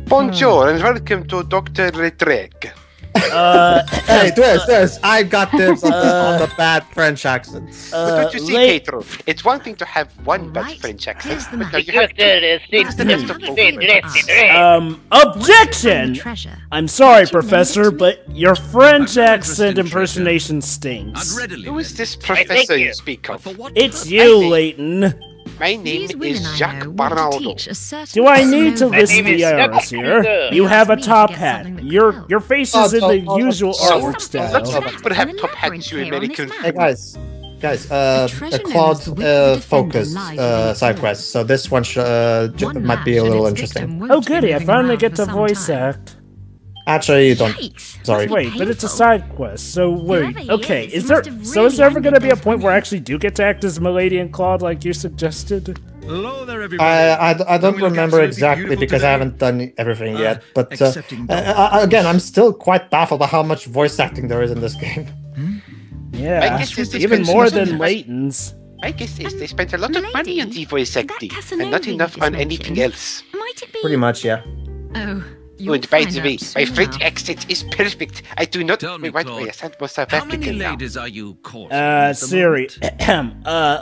Bonjour and welcome to Dr. Lautrec. Hey, there's. I got this on the bad French accents. But what you see, Pedro, it's one thing to have one bad French accent, but now you have two. Objection! I'm sorry, Professor, but your French accent impersonation stinks. Who is this professor you speak of? It's you, Leighton. My name is Jaques-marie. Do I need to list the errors here? You have a top hat. Your face is in the usual artwork style. But have top hats, you American. Hey guys, a Claude focus side quest. So this one might be a little interesting. Oh goody, I finally get to voice act. Actually, you don't. Sorry. Wait, but it's a side quest. So wait, okay, is there ever gonna be a point where I actually do get to act as Milady and Claude like you suggested? Hello there, everybody. I don't remember exactly because I haven't done everything yet. But again, I'm still quite baffled by how much voice acting there is in this game. Yeah, even more than Leighton's. My guess is they spent a lot of money on the voice acting and not enough on anything else. Pretty much, yeah. Oh. And by the way, my French accent is perfect. I do not. Wait, I sound more South How many African now. ladies are you courting? Siri.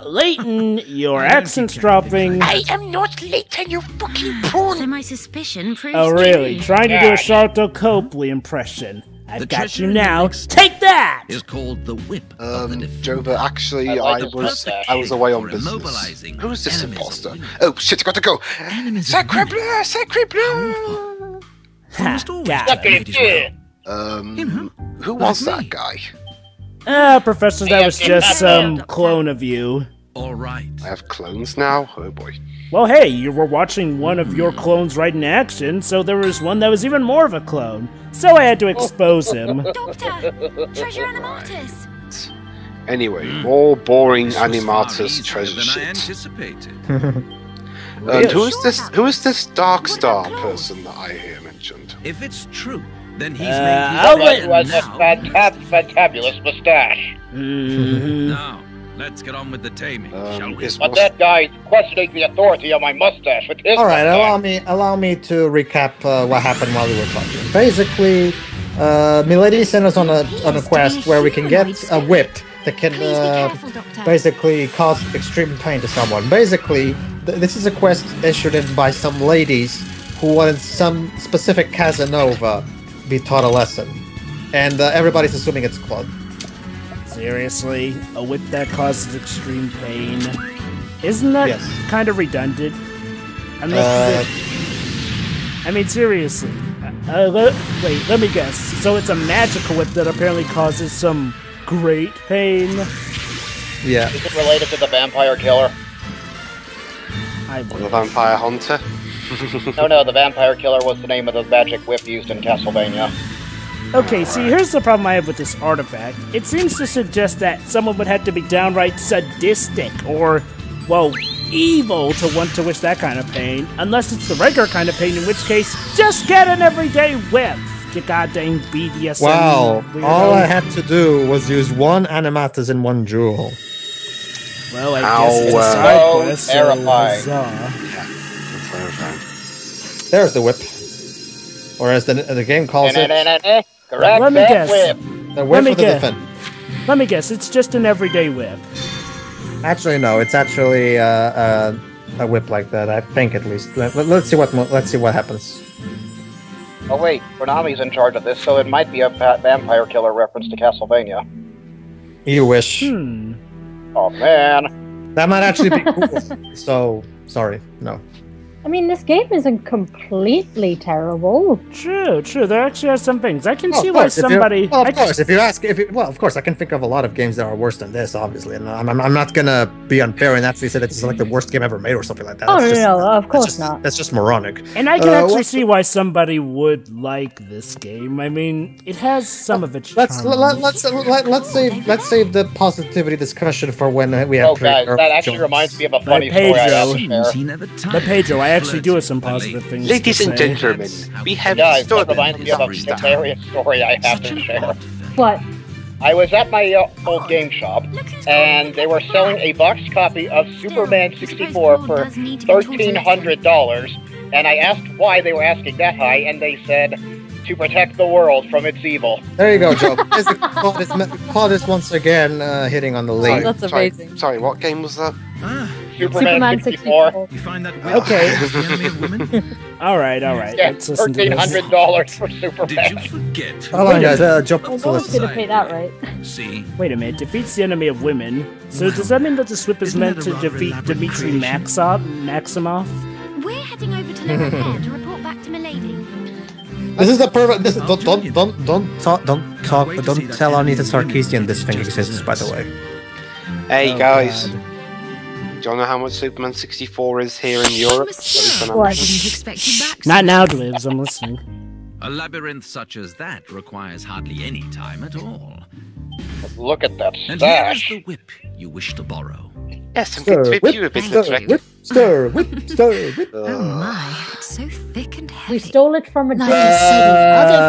Leighton, your accent's dropping. I am not Leighton, you fucking prawn. So my suspicion proves Oh, really? true. Trying to do a Charlotte Copley impression. I've got you now. Take that! Is called the whip. Jova, actually, I was away on business. Who is this imposter? Oh shit, I gotta go. Sacre bleu, sacre bleu. Ha, got it. Who was that guy? Professor, that was just some clone of you. All right. I have clones now? Oh boy. Well, hey, you were watching one of your clones right in action, so there was one that was even more of a clone. So I had to expose him. Doctor! Treasure Animatus! Anyway, more boring Animatus treasure Than I shit. anticipated. And who is this Dark Star person that I hear mentioned? If it's true, then he's I'll made let- his fantabulous mustache. Now, let's get on with the taming, shall we? But that guy's questioning the authority of my mustache with his All right, mustache. allow me to recap what happened while we were talking. Basically, Milady sent us on a quest where we can get a whip that can basically cause extreme pain to someone. Basically, this is a quest issued in by some ladies who wanted some specific Casanova be taught a lesson, and everybody's assuming it's Claude. Seriously? A whip that causes extreme pain? Isn't that kind of redundant? I mean, seriously. Wait, let me guess. So it's a magical whip that apparently causes some great pain? Yeah. Is it related to the vampire killer? The vampire hunter? No, the vampire killer was the name of the magic whip used in Castlevania. Okay, see, here's the problem I have with this artifact. It seems to suggest that someone would have to be downright sadistic or, well, evil to want to wish that kind of pain. Unless it's the regular kind of pain, in which case, just get an everyday whip, you goddamn BDSM. Wow, weirdo. all I had to do was use one Animatus and one jewel. Well, I guess it's a side quest, so terrifying. huzzah. There's the whip. Or as the game calls it, Correct. Let me guess. Whip. the whip me of the guess. defend. Let me guess, it's just an everyday whip. Actually, no, it's actually a whip like that. I think at least. Let's see what happens. Oh wait, Konami's in charge of this, so it might be a vampire killer reference to Castlevania. You wish. Oh man. That might actually be cool. So sorry, no. I mean, this game isn't completely terrible. True. There actually are some things. I can Well, see of why course, somebody... of course, I can think of a lot of games that are worse than this, obviously, and I'm not gonna be unfair and actually say that it's like the worst game ever made or something like that. Oh, That's no, just- of course not. That's just moronic. And I can actually what's see why somebody would like this game. I mean, it has some of its charm. Let's save the positivity discussion for when we have. Oh guys, that actually reminds me of a funny story I have to share. But Pedro, I actually do have some positive things Ladies to and say. gentlemen, we have Guys, that stolen reminds me of a Sorry, hilarious story I have to share. But I was at my old game shop, and they were selling a boxed copy of Superman 64 for $1,300, And I asked why they were asking that high, and they said, to protect the world from its evil. There you go, Joe. Claude is once again hitting on the lead. That's amazing. Sorry, what game was that? Superman 64. You find that Okay. the enemy of women? All right. Yeah, Let's listen to this. $1,300 for Did Superman. you forget? Hold on, guys. Joe, Oh, no one's gonna pay that, right? See, Wait a minute. Defeats the enemy of women. So does that mean that the SWIP is Isn't meant that to a rather defeat elaborate Dmitry creation? Maximoff? We're heading over to Lower Repair to report back to Milady. This is the perfect. Don't tell Anita Sarkeesian this thing exists. By the way. Hey Oh, guys, God. do you know how much Superman 64 is here in Europe? Monsieur, What? I didn't expect you back. Not now, Glibs. I'm listening. a labyrinth such as that requires hardly any time at all. Look at that And here is stash. the whip you wish to borrow. Yes, I'm going to whip you a bit, Lautrec. Whip. Oh my, it's so thick and heavy. We stole it from a Like dude. you said in other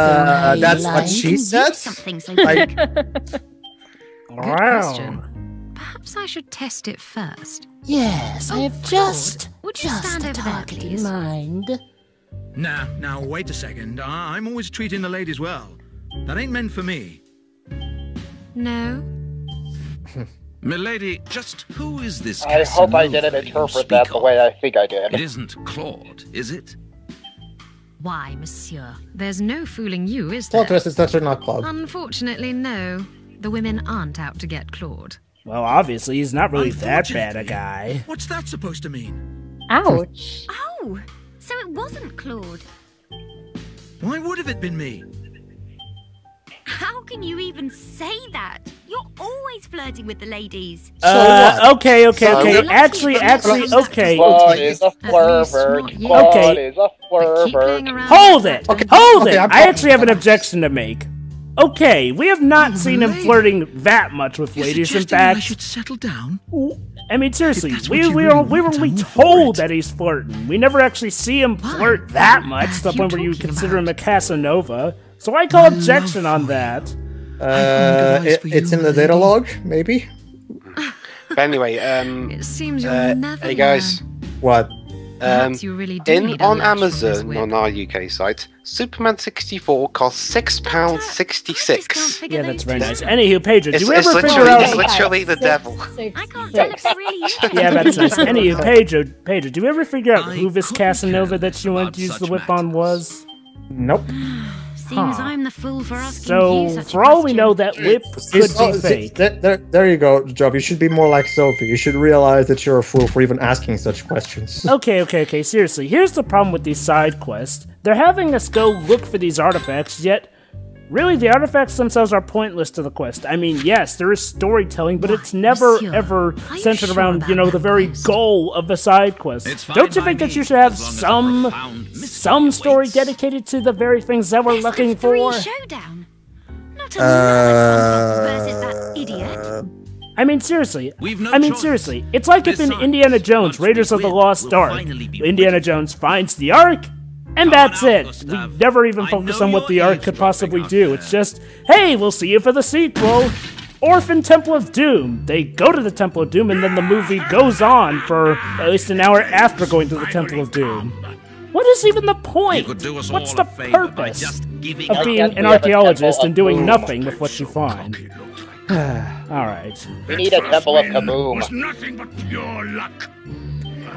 films, That's like, what she said. Something so Like, Good Wow. question. Perhaps I should test it first. Yes, I Oh, have just would you stand a over there, target in please? mind. Now, wait a second. I'm always treating the ladies well. That ain't meant for me. No? Milady, just who is this I hope I Casanova didn't you interpret that speak the of? way I think I It did. isn't Claude, is it? Why, monsieur? There's no fooling you, is there? Claude is actually not Claude. Unfortunately, no. The women aren't out to get Claude. Well, obviously, he's not really that bad a Unfortunately. guy. What's that supposed to mean? Ouch. Oh, so it wasn't Claude. Why would have it been me? How can you even say that? You're always flirting with the ladies. Okay. So- Actually, okay. Claude is a At least flirt. not you. Claude Okay. is a But keep flirt. playing around Hold with it! that. Hold it! I'm I actually have an objection to make. Okay, we have not seen him flirting that much with You're ladies. In suggesting that I fact, should settle down? I mean, seriously, If that's we what you were really we were want, only I'm all for told it. that he's flirting. We never actually see him flirt that much to the point where you would consider him a Casanova. So I call objection on that. It's in the data log, maybe. But anyway, It seems you'll never hey guys, What? Perhaps you really do need a on latch from this Amazon whip. on our UK site, Superman 64 costs £6.66. Yeah, that's very nice. Anywho, Pedro, do It's, you it's ever figure literally, out? it's literally the devil. I can't tell if they're really useful. Yeah, that's nice. Anywho, Pedro, do you ever figure out I who this couldn't Casanova care that you want about to use the such whip on matters. was? Nope. Seeing as I'm the fool for asking So, you such a for all we question. know, that whip could Oh, be fake. There you go, Job. You should be more like Sophie. You should realize that you're a fool for even asking such questions. Okay, seriously, here's the problem with these side quests. They're having us go look for these artifacts, yet really the artifacts themselves are pointless to the quest. I mean, yes, there is storytelling, but it's never monsieur, ever are you centered sure around, about you know, the that very quest? goal of the side quest. It's fine Don't you by think that me, you should have as long as a some profound mystery story awaits. dedicated to the very things that we're Best looking of three for? showdown. Not another contest versus that idiot. I mean, seriously. We've no choice. Seriously. It's like if in Besides, Indiana Jones, once we Raiders of the win, Lost we'll Ark, finally be Indiana rid. Jones finds the Ark, and Come that's on out, it. Gustav. We never even I focus know on what the you're Ark could possibly eavesdropping do. out It's there. just, hey, we'll see you for the sequel. Orphan Temple of Doom. They go to the Temple of Doom, and then the movie goes on for at least an hour after going to the Temple of Doom. What is even the You point? could do us What's all the a favor by purpose just giving of up. being guess an we have a archaeologist Temple and of doing Doom. nothing with what you find? Alright. We need a temple of kaboom. Nothing but pure luck.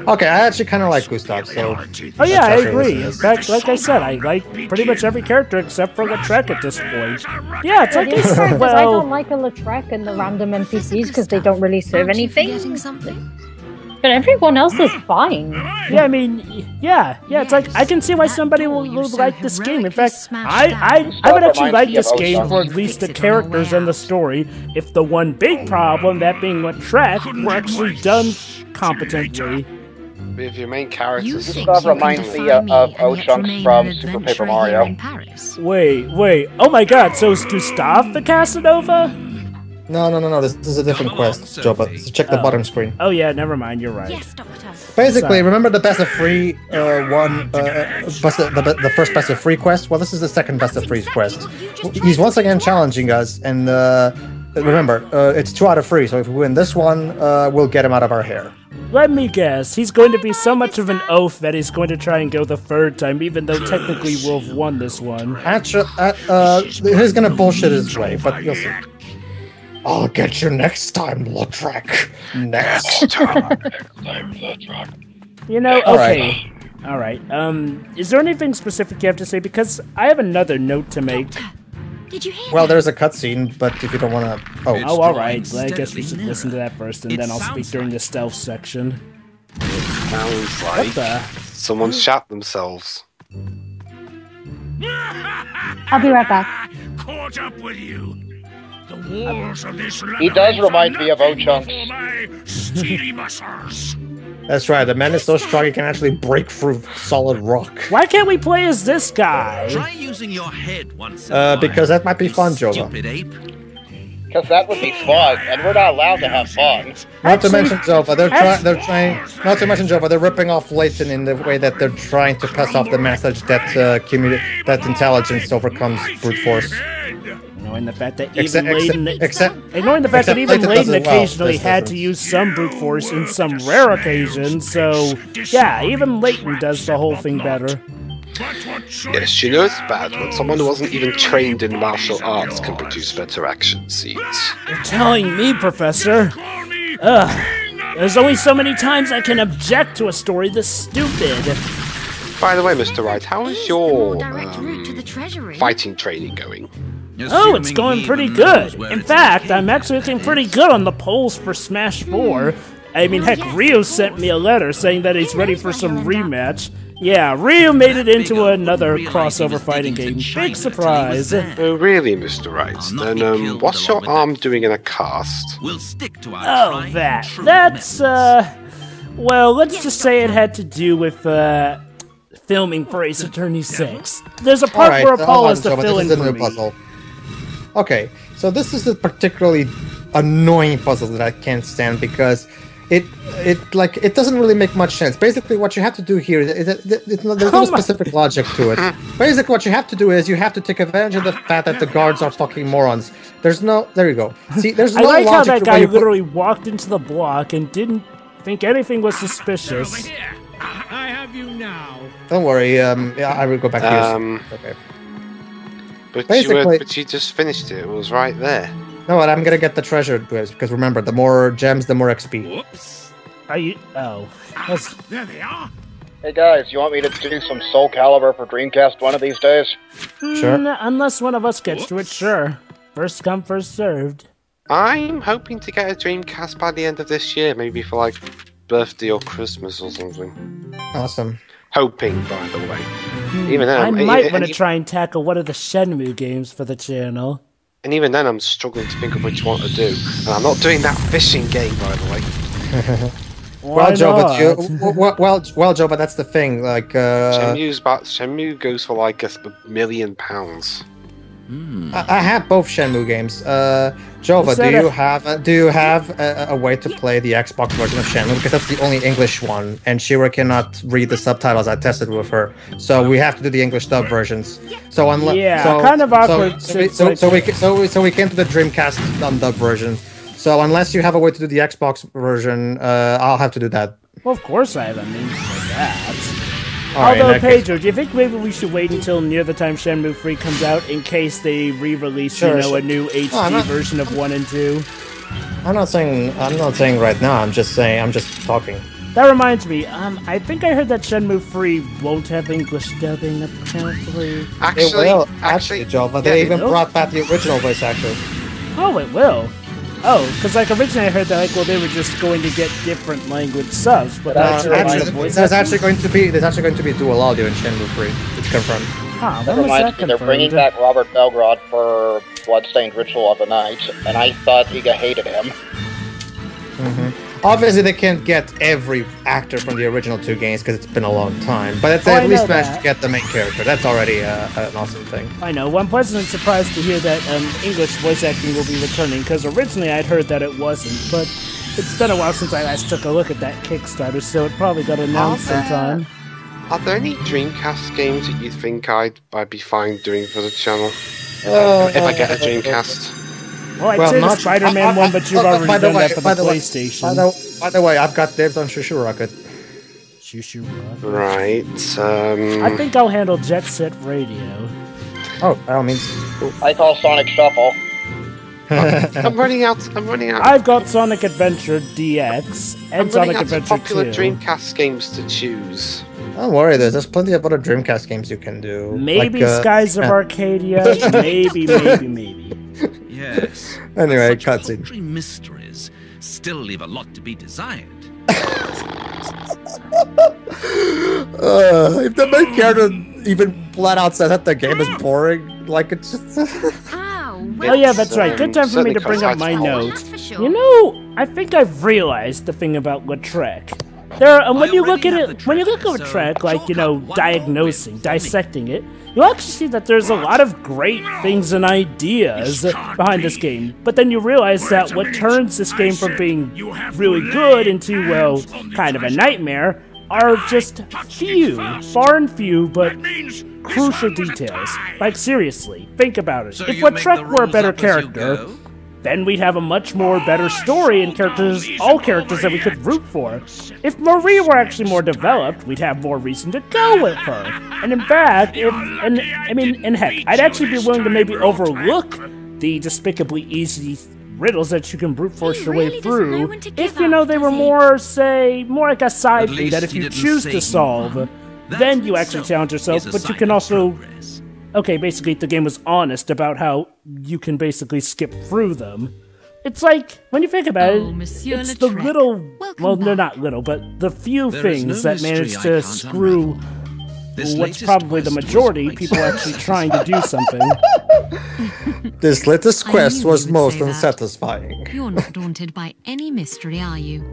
Okay, I actually kind of like Gustav, so... Oh yeah, I That's okay, agree. this In is- fact, like I said, I like pretty much every character except for Lautrec at this point. Yeah, it's like The only part is I well, don't like a Lautrec and the random NPCs because they don't really serve Aren't you anything. forgetting something? But everyone else is fine. yeah, I mean, yeah, it's like I can see why Yes, somebody that will door you so like this game. In heroically fact, smashed I down. would actually Reminds like me this of game Ocean. for at least the Fix it on your characters way and the out. story. If the one big problem, that being Lautrec, were actually done competently. With your main You characters. think Gustav you can reminds me defy me of and yet O-Chunks remain from an Super Paper adventurer Mario. here in Paris? Wait, oh my god, so is Gustav the Casanova? No. This is a different Come along, quest, Joe, but Sophie. check the bottom screen. Oh yeah, never mind, you're right. Yes, Doctor. Basically, Sorry. remember the best of three the first best of three quest? Well, this is the second best of three quest. He's once again challenging us, and remember, it's 2 out of 3, so if we win this one, we'll get him out of our hair. Let me guess. He's going to be so much of an oaf that he's going to try and go the third time, even though technically we'll have won this one. Actually, he's gonna bullshit his way, but you'll see. I'll get you next time, Lautrec. Next time. You know, okay. Alright, is there anything specific you have to say? Because I have another note to make. Did you hear Well, that? there's a cutscene, but if you don't want to... Oh, alright. Well, I guess we should listen to that first, and then I'll speak during the stealth section. Sounds like What the? someone shot themselves. I'll be right back. Caught up with you. The walls of this He does remind me of O-Chunks. steely muscles. That's right, the man is so strong he can actually break through solid rock. Why can't we play as this guy? Try using your head once in a while, Because that might be fun, Jova. stupid ape. Because that would be fun, and we're not allowed to have fun. Not to mention Jova, they're trying. Not to mention Jova, they're ripping off Leighton in the way that they're trying to pass off the message that that intelligence overcomes brute force. Ignoring the fact that Except even Leighton Leighton does it well. occasionally This had to use some brute force in some rare occasions, so yeah, even Leighton does the whole thing better. Yes, you know it's bad when someone who wasn't even trained in martial arts can produce better action scenes. You're telling me, Professor? Ugh. There's only so many times I can object to a story this stupid. By the way, Mr. Wright, how is your Direct route to the treasury. fighting training going? Oh, it's going pretty good. In fact, I'm actually looking pretty good on the polls for Smash 4. I mean, heck, Ryu sent me a letter saying that he's ready for some rematch. Yeah, Ryu made it into another crossover fighting game. Big surprise. Oh, really, Mr. Wright? Then, what's your arm doing in a cast? We'll stick to our Oh, that's, well, let's just say it had to do with, filming for Ace Attorney 6. There's a part where Paul has to fill in for me. Puzzle. Okay, so this is a particularly annoying puzzle that I can't stand because it doesn't really make much sense. Basically, what you have to do here is there's no specific logic to it. Basically, what you have to do is you have to take advantage of the fact that the guards are fucking morons. There you go. See, there's no I like logic how that to guy literally walked into the block and didn't think anything was suspicious. I have you now. Don't worry. Yeah, I will go back here. Okay. But you just finished it. It was right there. No, what? I'm gonna get the treasure because remember, the more gems, the more XP. Whoops. Are you? Oh. There they are. Hey guys, you want me to do some Soul Calibur for Dreamcast one of these days? Sure. Unless one of us gets to it, sure. First come, first served. I'm hoping to get a Dreamcast by the end of this year, maybe for like birthday or Christmas or something. Awesome. Hoping, by the way. Even then, I might want to try and tackle one of the Shenmue games for the channel. And even then, I'm struggling to think of which one to do. And I'm not doing that fishing game, by the way. Well, Joe, but that's the thing. Like, Shenmue goes for like £1 million. I have both Shenmue games. Jova, do you have a way to play the Xbox version of Shenmue? Because that's the only English one, and Shira cannot read the subtitles. I tested with her, so we have to do the English dub versions. So kind of awkward. So we came to the Dreamcast dub version. So unless you have a way to do the Xbox version, I'll have to do that. Well, of course I have a means for that. Alright, Pedro, do you think maybe we should wait until near the time Shenmue 3 comes out in case they re-release, a new HD version of 1 and 2? I'm not saying right now. I'm just talking. That reminds me, I think I heard that Shenmue 3 won't have English dubbing, apparently. Actually, Jova, they even brought back the original voice actor. Oh, it will. Oh, because originally I heard that they were just going to get different language subs, but there's actually going to be dual audio in Shenmue 3. It's confirmed. Never mind, they're bringing back Robert Belgrade for Bloodstained Ritual of the Night, and I thought Iga hated him. Obviously, they can't get every actor from the original 2 games because it's been a long time, but at least managed to get the main character. That's already an awesome thing. I know. Well, I'm pleasantly surprised to hear that English voice acting will be returning, because originally I'd heard that it wasn't, but it's been a while since I last took a look at that Kickstarter, so it probably got announced sometime. Are there any Dreamcast games that you think I'd be fine doing for the channel? If I get a Dreamcast? Well, I'd say the Spider-Man one, but you've already done that for the PlayStation. By the way, I've got dibs on Shoo Shoo Rocket. Shoo Shoo Rocket. Right. I think I'll handle Jet Set Radio. Oh, by all means. I call Sonic Shuffle. I'm running out. I've got Sonic Adventure DX and Sonic Adventure 2. Popular Dreamcast games to choose. Don't worry, there's plenty of other Dreamcast games you can do. Maybe like, Skies of Arcadia. maybe. Yes. Anyway, Such cutscene. paltry mysteries still leave a lot to be desired. If the main character even flat out says that the game is boring, like it's just... Oh yeah, that's right. Good time for me to bring up my notes. You know, I think I've realized the thing about Lautrec. When you look at Lautrec, like, you know, dissecting it, you'll actually see that there's a lot of great things and ideas behind this game. But then you realize that what turns this game from being really good into, well, kind of a nightmare are just far and few, but crucial details. Like, seriously, think about it. If Lautrec were a better character, then we'd have a much more better story and all characters that we could root for. If Marie were actually more developed, we'd have more reason to go with her. And in fact, heck, I'd actually be willing to maybe overlook the despicably easy riddles that you can brute force your way through if, you know, they were more like a side thing that if you choose to solve, then you actually challenge yourself, but you can also... Okay, basically, the game was honest about how you can basically skip through them. It's like, when you think about it, it's the little... Well, they're not little, but the few things that manage to screw what's probably the majority, people actually trying to do something. This latest quest was most unsatisfying. You're not daunted by any mystery, are you?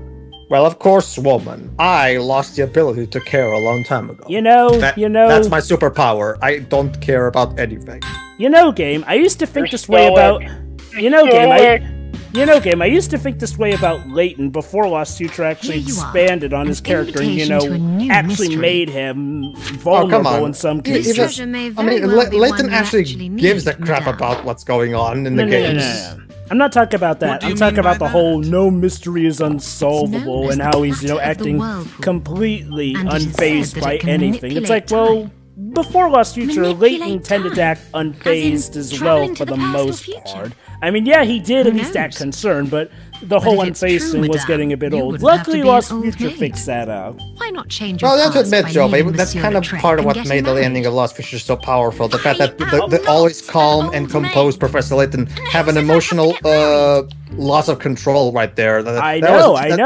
Well, of course, woman. I lost the ability to care a long time ago. You know... That's my superpower. I don't care about anything. You know, game, I used to think this way about... I used to think this way about Layton before Lost Future actually expanded on his character and, you know, actually made him vulnerable in some cases. Layton actually gives a crap about what's going on in the games. No. I'm not talking about that. I'm talking about the whole no mystery is unsolvable and how he's, you know, acting completely unfazed by anything. It's like, well, before Lost Future, Layton tended to act unfazed as well for the most part. I mean, yeah, he did at least act concerned, but the whole unfazed thing was getting a bit old. Luckily, Lost Future fixed that out. Why not change your Well, that's what admit, Joe, that's kind of part of what made the ending of Lost Future so powerful. The fact that the always calm and composed Professor Layton have an emotional loss of control right there. I know. And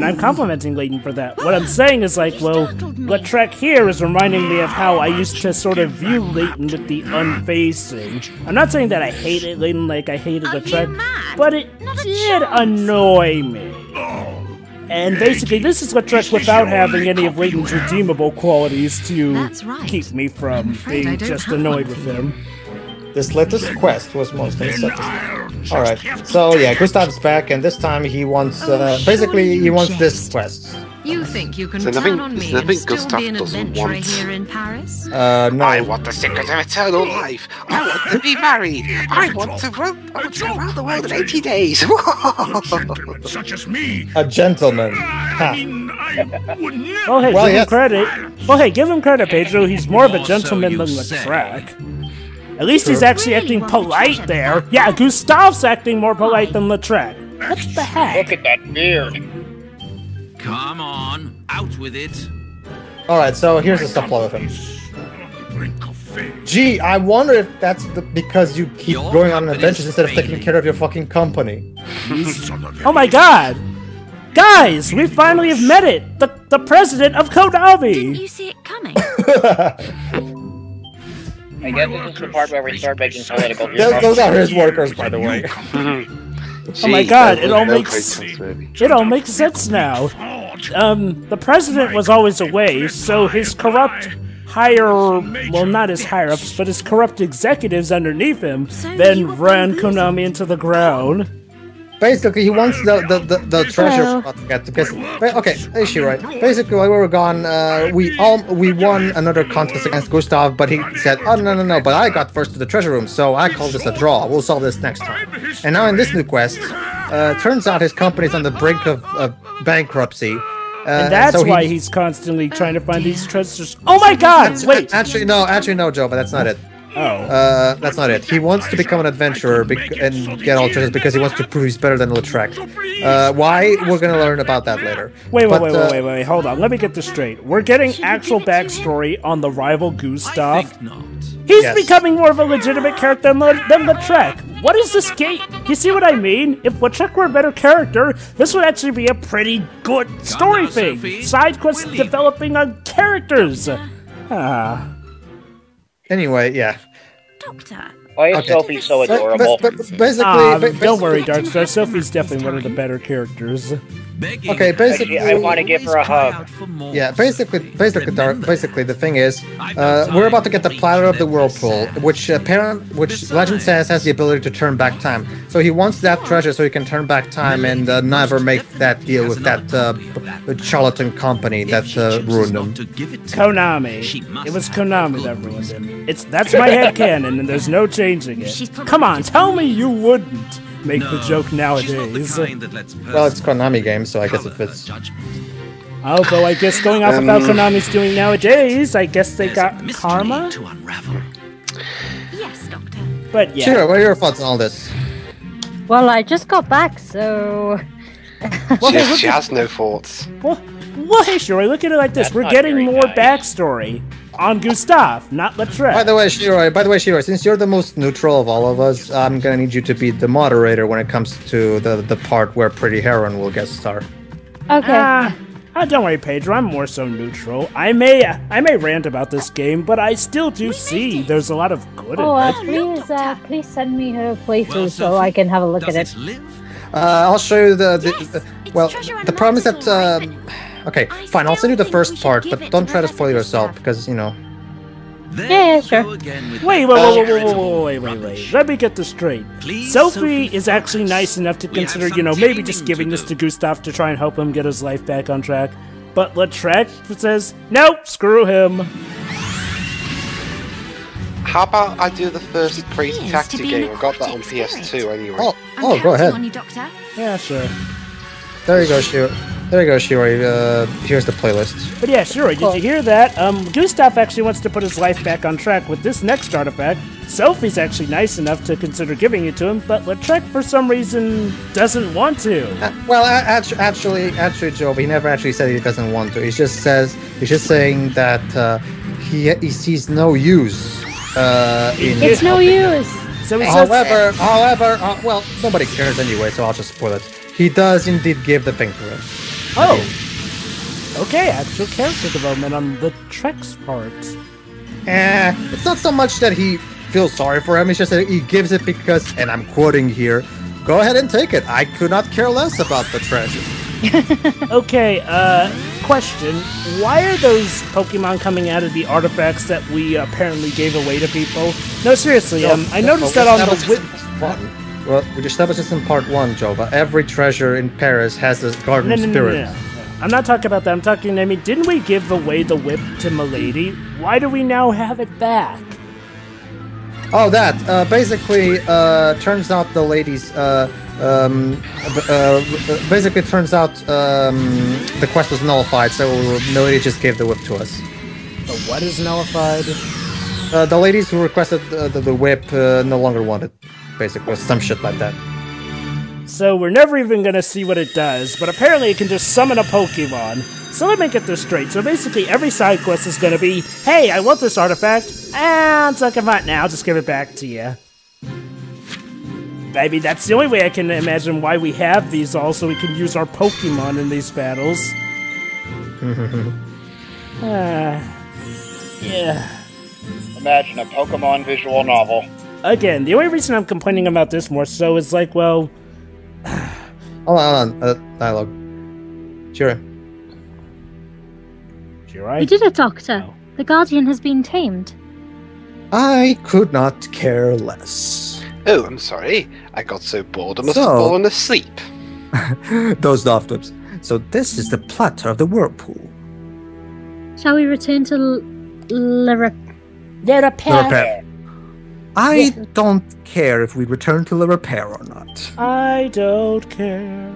I'm complimenting Layton for that. What I'm saying is, like, well, Lautrec here is reminding me of how I used to sort of view Layton with the unfazed thing. I'm not saying that I hated Layton like I hated Lautrec, but it did annoy me. And basically, this is Lautrec without having any of Layton's redeemable qualities to keep me from being just annoyed with him. This latest quest was most unsatisfying. Alright, so yeah, Gustav's back, and this time he wants, basically, he wants this quest. You think you can turn on me and still be an adventurer here in Paris? No. I want the secret of eternal life. I want to be married. I want to run around the world in 80 days. Such as me. A gentleman. Oh, hey, give him credit. Well, hey, give him credit, Pedro. He's more of a gentleman than Lautrec. At least he's actually acting polite there. Yeah, Gustav's acting more polite than Lautrec. What the heck? Look at that beard. Come on, out with it. Alright, so here's the subplot of him. Gee, I wonder if that's because you keep going on adventures instead of taking care of your fucking company. Oh my god! Guys, we finally have met it! The president of Konami! Didn't you see it coming? I guess this is the part where we start making political Those are his workers, by the way. Oh my god, it all makes sense now. The president was always away, so his corrupt not his higher-ups, but his corrupt executives underneath him then ran Konami into the ground. Basically, he wants the treasure because okay, issue right. Basically, while we were gone, we won another contest against Gustav, but he said, "Oh no! But I got first to the treasure room, so I call this a draw. We'll solve this next time." And now in this new quest, turns out his company's on the brink of bankruptcy. And that's why he's constantly trying to find these treasures. Oh my God! Wait. Actually, no, Joe, but that's not it. Oh. That's not it. He wants to become an adventurer and get all treasures because he wants to prove he's better than Lautrec. Why? We're gonna learn about that later. Wait, hold on. Let me get this straight. We're getting actual backstory on the rival Gustav. He's becoming more of a legitimate character than Lautrec. What is this game? You see what I mean? If Lautrec were a better character, this would actually be a pretty good story thing. Side quests developing on characters. Anyway, yeah. Doctor. Why is Sophie so adorable? But basically, don't worry, Darkstar. Sophie's definitely one of the better characters. Okay, basically, I want to give her a hug. Yeah, basically, the thing is, we're about to get the platter of the whirlpool, which legend says has the ability to turn back time. So he wants that treasure so he can turn back time and never make that deal with that charlatan company that ruined him. Konami. It was Konami that ruined him. That's my headcanon, and there's no changing it. Come on, tell me you wouldn't make the joke nowadays. Well, it's Konami game, so I guess it fits. Although I guess going off of how Konami's doing nowadays, I guess they got karma? Yes, Doctor. But yeah. Shiro, what are your thoughts on all this? Well, I just got back, so... she has no thoughts. Well, hey, Shiro, look at it like this. We're getting more backstory on Gustav, not Lautrec. By the way, Shiro, since you're the most neutral of all of us, I'm gonna need you to be the moderator when it comes to the part where Pretty Heron will guest star. Okay. Don't worry, Pedro. I'm more so neutral. I may rant about this game, but I still do see there's a lot of good in it. Please send me her playthrough so I can have a look at it. I'll show you the problem is that okay, fine, I'll send you the first part, but don't try to spoil yourself because, you know. Yeah, sure. Wait. Let me get this straight. Sophie is actually nice enough to consider, maybe just giving this to Gustav to try and help him get his life back on track. But Lautrec says, nope, screw him. How about I do the first Crazy Taxi game? I got that on PS2 anyway. Oh, go ahead. Yeah, sure. There you go, Shiro. Here's the playlist. But yeah, Shiro, did you hear that? Gustav actually wants to put his life back on track with this next artifact. Sophie's actually nice enough to consider giving it to him, but Lautrec, for some reason, doesn't want to. Actually, Joe, he never actually said he doesn't want to. He's just saying that he sees no use. It's no use. So he says, however, well, nobody cares anyway, so I'll just spoil it. He does indeed give the thing to him. Oh. Okay, actual character development on Lautrec's part. It's not so much that he feels sorry for him, it's just that he gives it because, and I'm quoting here, go ahead and take it. I could not care less about the treasure. Okay, question. Why are those Pokemon coming out of the artifacts that we apparently gave away to people? No, seriously, I noticed that on the... Well, we established this in part 1, Joe, but every treasure in Paris has a garden spirit. No. I'm not talking about that. I'm talking, didn't we give away the whip to Milady? Why do we now have it back? Oh, that. Basically, turns out the ladies, basically turns out the quest was nullified, so Milady just gave the whip to us. The what is nullified? The ladies who requested the whip no longer want it. Basically, some shit like that. So we're never even gonna see what it does, but apparently it can just summon a Pokemon. So let me get this straight. So basically every side quest is gonna be, hey, I want this artifact, and suck it out now, I'll just give it back to you. Baby, that's the only way I can imagine why we have these all, so we can use our Pokemon in these battles. Yeah. Imagine a Pokemon visual novel. Again, the only reason I'm complaining about this more so is like, well... Hold on. Dialogue. Shiro. We did it, Doctor. The Guardian has been tamed. I could not care less. Oh, I'm sorry. I got so bored I must have fallen asleep. Dozed off. So this is the platter of the whirlpool. Shall we return to The repair. I don't care if we return to the repair or not. I don't care.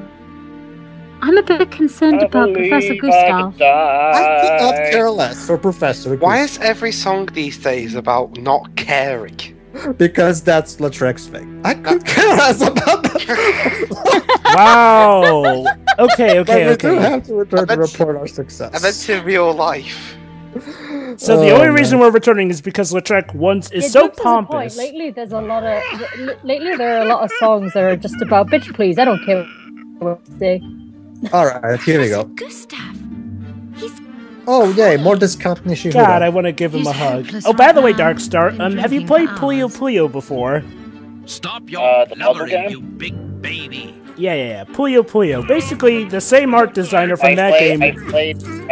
I'm a bit concerned about Professor Gustav. I could not care less for Professor Gustav. Why is every song these days about not caring? Because that's Lautrec's thing. I could care less about that. Wow. Okay. We do have to return to report our success. And then to real life. So the only reason we're returning is because Lautrec is so pompous. Lately, there are a lot of songs that are just about bitch please. I don't care what you say. All right, here we go. Gustav. Oh yay, more discount Nishihura. God, I want to give him a hug. Oh, by the way, Darkstar, have you played Puyo Puyo before? Stop your the puzzle blubbering, game? you big baby. Yeah. Puyo Puyo. Basically, the same art designer from that game. I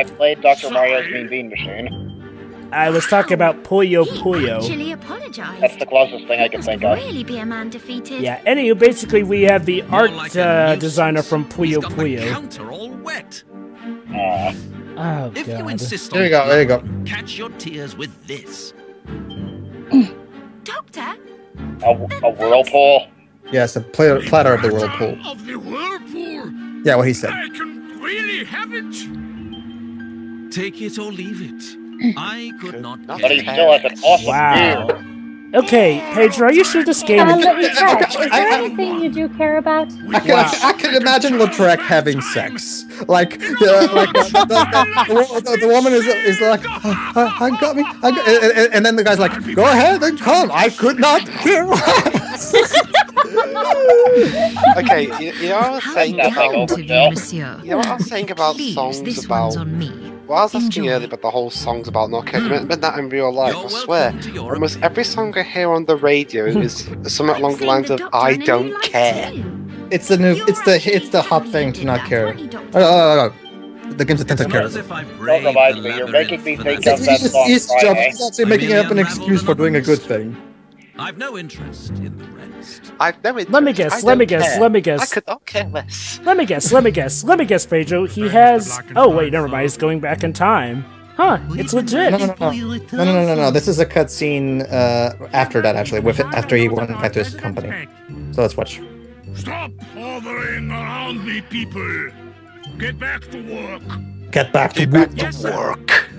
played Dr. Mario's Mean Bean Machine. I was talking about Puyo Puyo. Actually apologize. That's the closest thing I can think of. Really be a man defeated. Yeah, anyway, basically we have the art designer from Puyo Puyo. Counter all wet. Oh, If you God. insist There on you go, there you go. catch your tears with this. Doctor? A whirlpool? Yes, a platter of the whirlpool. Of the whirlpool. Yeah, what he said. I can really have it. Take it or leave it. I could not But care. he still has an awesome Wow. beard. Okay, Pedro, are you sure this game is... Lautrec, is there anything you do care about? I can imagine Lautrec having sex. Like the woman is like, I got me. And then the guy's like, go ahead and come. I could not care less. Okay, you know what I was saying about... Monsieur. You know what I was saying about Please, songs this about... one's on me. Well, I was asking Enjoy. earlier about the whole songs about not caring. I meant that in real life, You're I swear. welcome to your Almost opinion. every song I hear on the radio is something along the lines of "I don't care." It's the hot thing to not care. The game's attempt to care. As if I Don't braved remind the me, you're labyrinth making me for think that of that song He's Friday. actually making up an excuse for doing a good thing. I've no interest in the rest. I've no interest. Let me guess, I let me don't guess, care. let me guess. I could not care less. Let me guess, Pedro. He has... Oh, wait, never mind. He's going back in time. Huh, it's legit. No. This is a cutscene after that, actually, after he went back to his company. So let's watch. Stop hovering around me, people. Get back to work. Get back to work.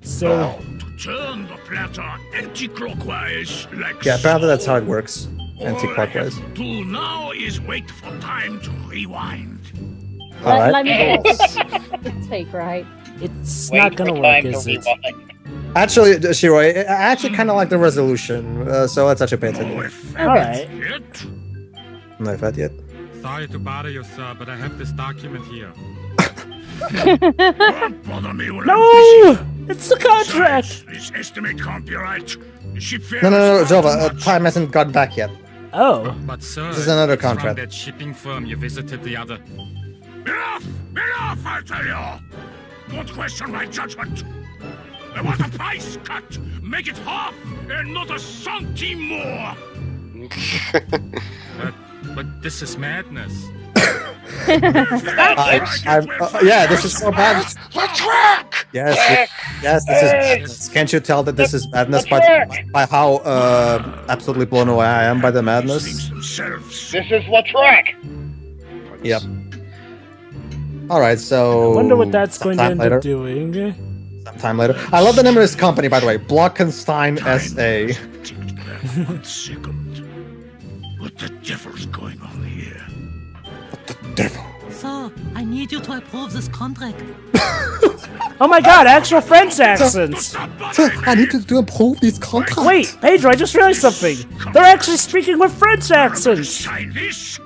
So... Turn the platter anti-clockwise like Yeah, apparently that's how it so. works. All I Anti-clockwise. have to do now is wait for time to rewind. Alright. Let me guess. It's fake, right? It's Wait not gonna for work, time to is it? rewind. Actually, Shiroi, I actually kind of like the resolution, so let's actually pay attention. Alright. No, if that yet. Sorry to bother you, sir, but I have this document here. Don't bother me when No! I'm busy. It's the contract! Besides, this estimate can't be right. The ship fare No, is Jova, far too much. time hasn't got back yet. Oh. But sir, This is another it's from contract. that shipping firm you visited the other. Enough! Enough, I tell you! Don't question my judgment. I want a price cut. Make it half and not a centime more. But this is madness. Yeah, this is so bad. Lautrec! Yes, this is madness. Can't you tell that this is madness by how absolutely blown away I am by the madness? This is Lautrec! Yep. Alright, so... I wonder what that's going to sometime end later. up doing. Sometime later. I love the name of this company, by the way. Blockenstein S.A. 1 second. What the devil's going on here? Devil. Sir, I need you to approve this contract. Oh my god, actual French accents! Sir, I need to approve these contracts. Wait, Pedro, I just realized something. They're actually speaking with French accents! Sign this.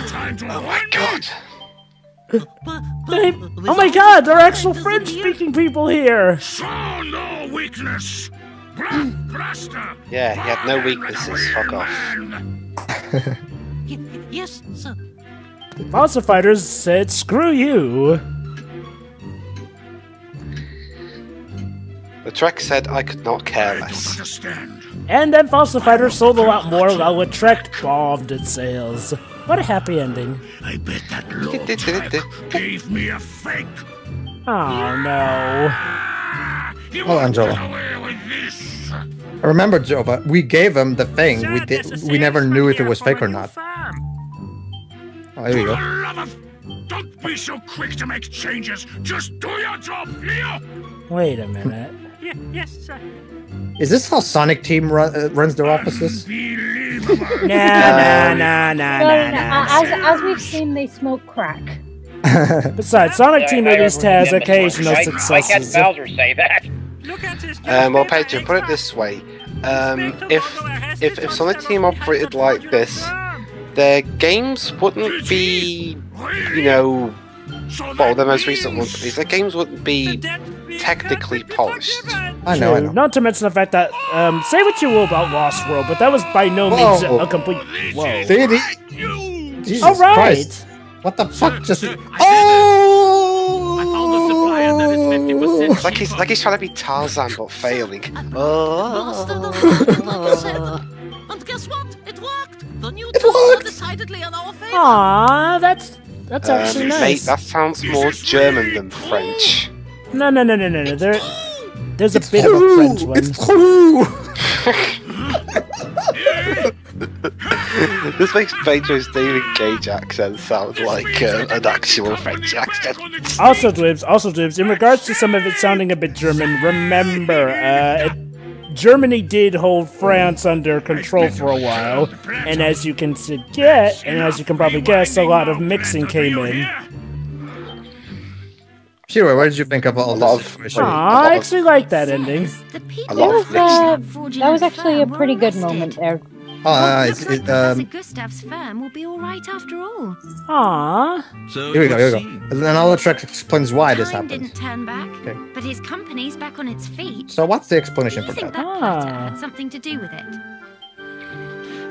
Time to Oh my god. Oh my god, they're actual French-speaking people here! Show no weakness. Blaster. Yeah, he had no weaknesses. Fuck off. Yes, sir. Monster Fighters said, screw you. Lautrec said I could not care less. And then Falsifier sold a lot more while Lautrec bombed its sales. What a happy ending. I bet that Lautrec gave me a fake. Oh no. Oh, Angela. Remember, Jova, we gave him the thing. We never knew if it was fake or not. Oh, here we go. Don't be so quick to make changes. Just do your job, Leo. Wait a minute. Yes, sir. Is this how Sonic Team runs their offices? Nah. As we've seen, they smoke crack. Besides, Sonic Team at least has occasional successes. Why can't Bowser say that? Well, Pedro, put it this way: if Sonic Team operated like this, their games wouldn't be, you know, well, the most recent ones at least. Their games wouldn't be technically polished. I know. Not to mention the fact that, say what you will about Lost World, but that was by no means a complete. Whoa! Jesus All right. Christ. What the fuck just... I found a supplier that is 50% like he's trying to be Tarzan but failing. And guess what? It worked! The new tools are decidedly in our favor. Aww, that's actually nice. Mate, that sounds more German than French. No. There's a bit of a French one. It's true! This makes Pedro's David Cage accent sound like an actual French accent. Also, Dibs, in regards to some of it sounding a bit German, remember, Germany did hold France under control for a while, and as you can probably guess, a lot of mixing came in. Shiro, what did you think of all this? I actually like that ending. That was actually a pretty good moment there. Professor Gustav's firm will be all right after all. Aww. Here we go. And then Lautrec explains why this happened. Didn't turn back, but his company's back on its feet. So what's the explanation for think that? that clutter had something to do with it?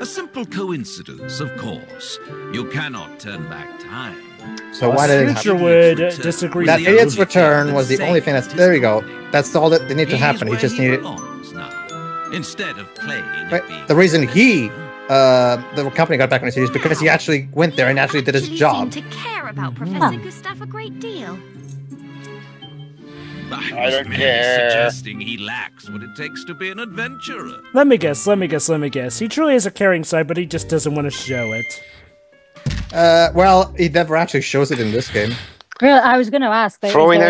A simple coincidence, of course. You cannot turn back time. So why did it happen? Would disagree. That idiot's return was the only thing that's... There we go. That's all that needed to happen. He just needed... Instead of playing... The reason the company got back on his feet is because he actually went there and actually did his job. Seem to care about Professor Gustav a great deal. I don't care. Suggesting he lacks what it takes to be an adventurer. Let me guess. He truly has a caring side, but he just doesn't want to show it. Well, he never actually shows it in this game. Well, I was going to ask. Throwing